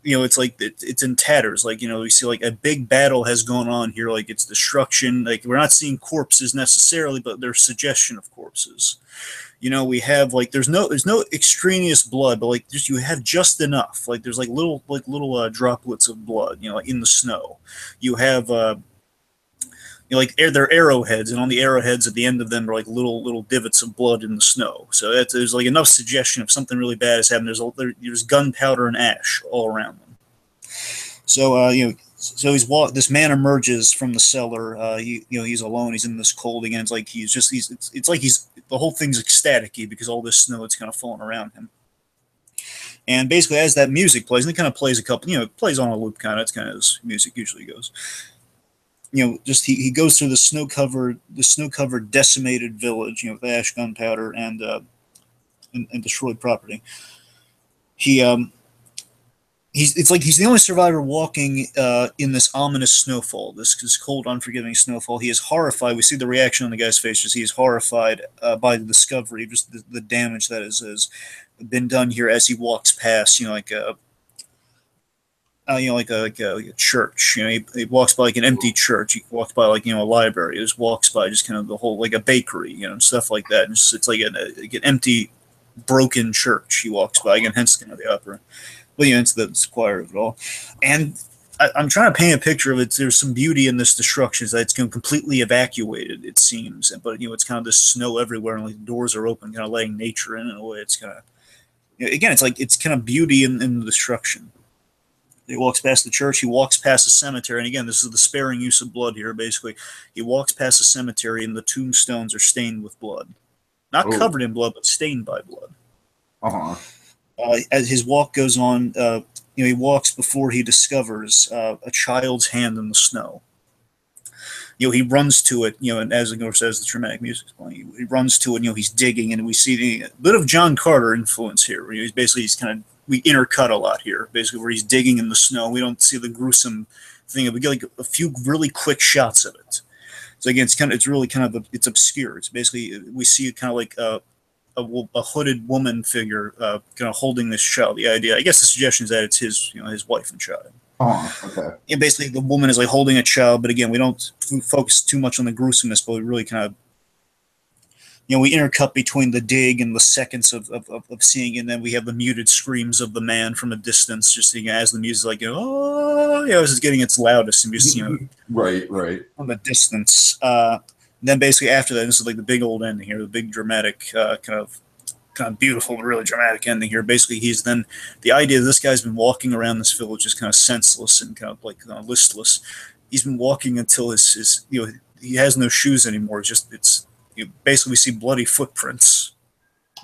It's like it's in tatters. Like, we see like a big battle has gone on here. Like it's destruction. Like we're not seeing corpses necessarily, but there's suggestion of corpses. We have like there's no extraneous blood, but like you have just enough. Like there's like little droplets of blood. In the snow. You have they're arrowheads, and on the arrowheads at the end of them are like little divots of blood in the snow. So there's like enough suggestion if something really bad has happened. There's gunpowder and ash all around them. So so this man emerges from the cellar. He's alone. He's in this cold again. It's like the whole thing's ecstatic-y because all this snow is kind of falling around him. And basically, as that music plays, and it kind of plays it plays on a loop kind of. It's kind of as music usually goes. He goes through the snow-covered, decimated village, with ash, gunpowder, and destroyed property. It's like he's the only survivor walking in this ominous snowfall, this cold, unforgiving snowfall. He is horrified. We see the reaction on the guy's face. He is horrified by the discovery, just the damage that has been done here as he walks past, like a church. He walks by like an empty church. He walks by like a library. He just walks by just kind of the whole like a bakery, stuff like that. And it's like an empty, broken church. He walks by again, hence kind of the opera. But it's the choir of it all. And I'm trying to paint a picture of it. There's some beauty in this destruction. That it's completely evacuated, it seems. But it's kind of this snow everywhere, and like the doors are open, kind of letting nature in a way. It's kind of again, it's kind of beauty in the destruction. He walks past the church. He walks past the cemetery. And again, this is the sparing use of blood here, basically. He walks past the cemetery, and the tombstones are stained with blood. Not covered in blood, but stained by blood. As his walk goes on, he walks before he discovers a child's hand in the snow. he runs to it, and as Ignore says, the dramatic music's playing. He runs to it, he's digging, and we see a bit of John Carter influence here. He's kind of, we intercut a lot here, basically, where he's digging in the snow. We don't see the gruesome thing. We get like a few really quick shots of it. So again, it's really kind of, it's obscure. It's basically, we see it kind of like a hooded woman figure kind of holding this child. The idea, I guess the suggestion is that it's his wife and child. Oh, okay. And basically the woman is like holding a child, but again, we don't focus too much on the gruesomeness, but we really kind of, we intercut between the dig and the seconds of seeing, and then we have the muted screams of the man from a distance, just as the music like, oh, this is getting its loudest, and just, right from a distance. Then basically after that, this is like the big old ending here, the big dramatic kind of beautiful, really dramatic ending here. Basically, he's then, the idea that this guy's been walking around this village just kind of senseless and kind of like listless. He's been walking until his he has no shoes anymore. It's basically we see bloody footprints.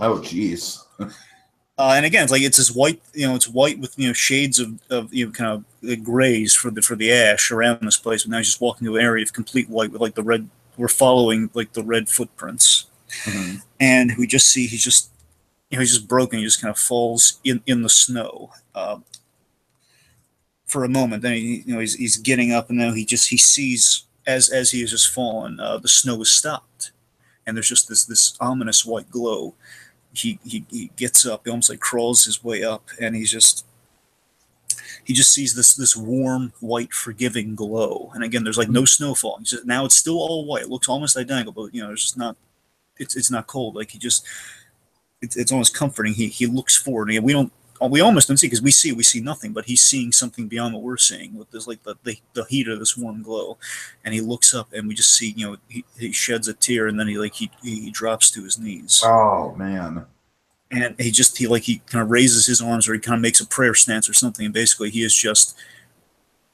Oh, jeez. And again, it's like it's this white, it's white with shades of kind of the grays for the ash around this place. But now he's just walking to an area of complete white with like the red. We're following like the red footprints, and we just see he's just broken. He just kind of falls in the snow for a moment. Then he's getting up, and then he sees as he has just fallen, the snow is stopped, and there's just this ominous white glow. He gets up, he almost like crawls his way up, and he just sees this warm, white, forgiving glow. And again, there's like no snowfall. Now it's still all white. It looks almost identical, but it's just not. It's not cold. Like it's almost comforting. He looks forward. And we almost don't see, because we see nothing, but he's seeing something beyond what we're seeing with this like the heat of this warm glow. And he looks up, and we just see he sheds a tear, and then he drops to his knees. Oh man. And he kind of raises his arms, or he kind of makes a prayer stance or something. And basically he is just,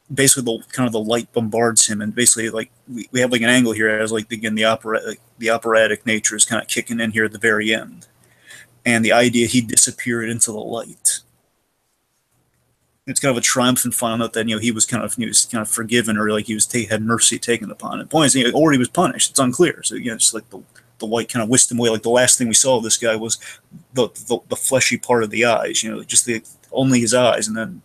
the light bombards him. And basically like we have like an angle here as like, again, the operatic nature is kind of kicking in here at the very end. And the idea he disappeared into the light. It's kind of a triumphant final note that, he was kind of forgiven, or like he was had mercy taken upon him. The point is, or he was punished. It's unclear. So it's like the white kind of whisked him away. Like the last thing we saw of this guy was the fleshy part of the eyes, just only his eyes, and then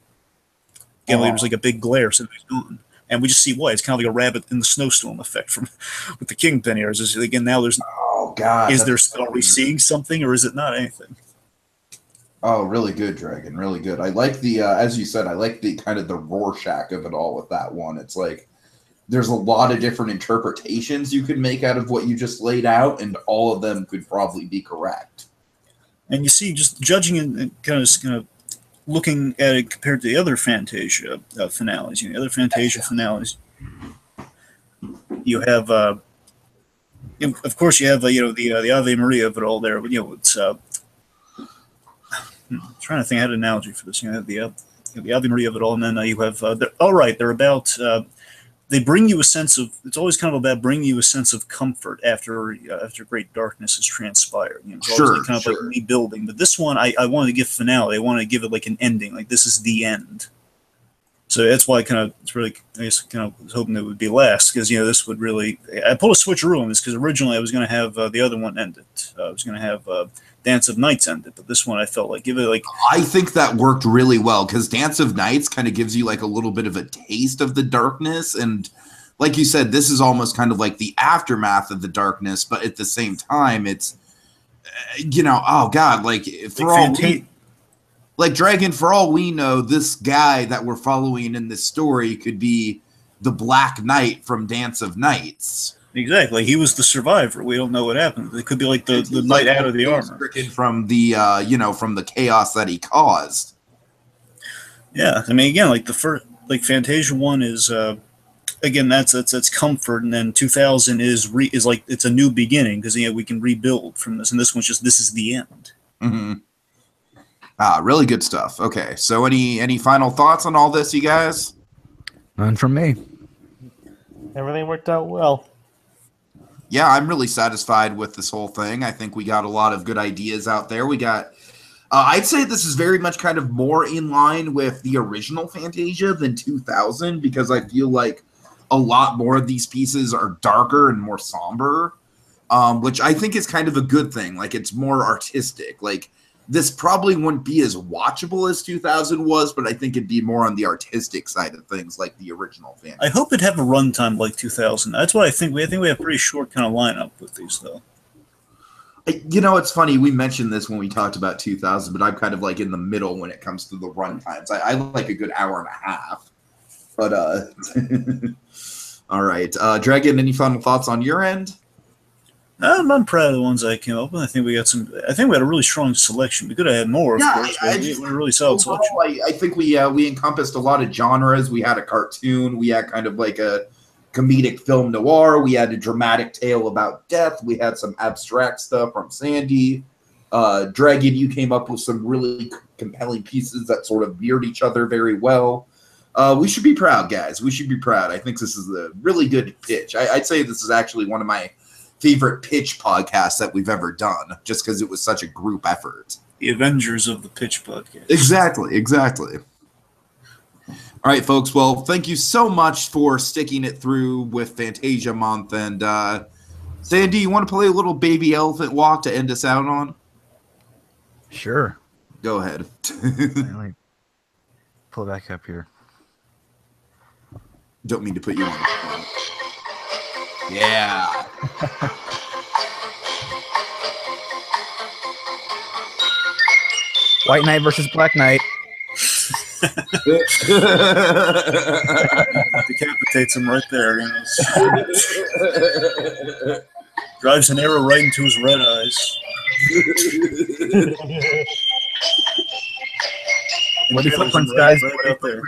there was like a big glare, so he's gone. And we just see white. It's kind of like a rabbit in the snowstorm effect from with the Kingpin here. Is again now there's God. Are we seeing something, or is it not anything? Oh, really good, Dragon. Really good. I like the as you said, I like the kind of the Rorschach of it all with that one. It's like there's a lot of different interpretations you could make out of what you just laid out, and all of them could probably be correct. And you see, just judging and kind of looking at it compared to the other Fantasia finales, the other Fantasia finales, you have, of course, you have the Ave Maria of it all there, but it's I'm trying to think. I had an analogy for this. You have the Ave Maria of it all, and then you have they're about. They bring you a sense of. It's always kind of about bringing you a sense of comfort after great darkness has transpired. It's always kind of like rebuilding. But this one, I wanted to give finale. I wanted to give it like an ending. Like this is the end. So that's why I was hoping it would be last, because this would really. I pulled a switcheroo on this because originally I was going to have the other one end it. I was going to have Dance of Nights end it, but this one I felt like give it like. I think that worked really well because Dance of Nights kind of gives you like a little bit of a taste of the darkness, and like you said, this is almost kind of like the aftermath of the darkness, but at the same time, it's oh god, like for all. Like, Dragon, for all we know, this guy that we're following in this story could be the Black Knight from Dance of Nights. Exactly. He was the survivor. We don't know what happened. It could be like the knight out of the armor. From the, from the chaos that he caused. Yeah. I mean, again, like the first, like Fantasia 1 is, again, that's comfort. And then 2000 is like, it's a new beginning because, we can rebuild from this. And this one's just, this is the end. Mm-hmm. Really good stuff. Okay, so any final thoughts on all this, you guys? None from me. Everything worked out well. Yeah, I'm really satisfied with this whole thing. I think we got a lot of good ideas out there. We got, I'd say this is very much kind of more in line with the original Fantasia than 2000, because I feel like a lot more of these pieces are darker and more somber, which I think is kind of a good thing. Like, it's more artistic. Like, this probably wouldn't be as watchable as 2000 was, but I think it'd be more on the artistic side of things, like the original Fantasy. I hope it'd have a runtime like 2000. That's what I think. I think we have a pretty short kind of lineup with these, though. You know, it's funny. We mentioned this when we talked about 2000, but I'm kind of like in the middle when it comes to the run times. I like a good hour and a half. But, all right. Dragon, any final thoughts on your end? I'm proud of the ones I came up with. I think we got some. I think we had a really strong selection. We could have had more, of course, but we had a really solid selection. I think we encompassed a lot of genres. We had a cartoon. We had kind of like a comedic film noir. We had a dramatic tale about death. We had some abstract stuff from Sandy. Dragon, you came up with some really compelling pieces that sort of mirrored each other very well. We should be proud, guys. We should be proud. I think this is a really good pitch. I'd say this is actually one of my favorite pitch podcasts that we've ever done, just because it was such a group effort. The Avengers of the Pitch podcast. Exactly. All right, folks. Well, thank you so much for sticking it through with Fantasia Month. And Sandy, you want to play a little Baby Elephant Walk to end us out on? Sure. Go ahead. Pull back up here. Don't mean to put you on the spot. Yeah. White Knight versus Black Knight. Decapitates him right there. You know. Drives an arrow right into his red eyes. What the footprints, guys? Right there.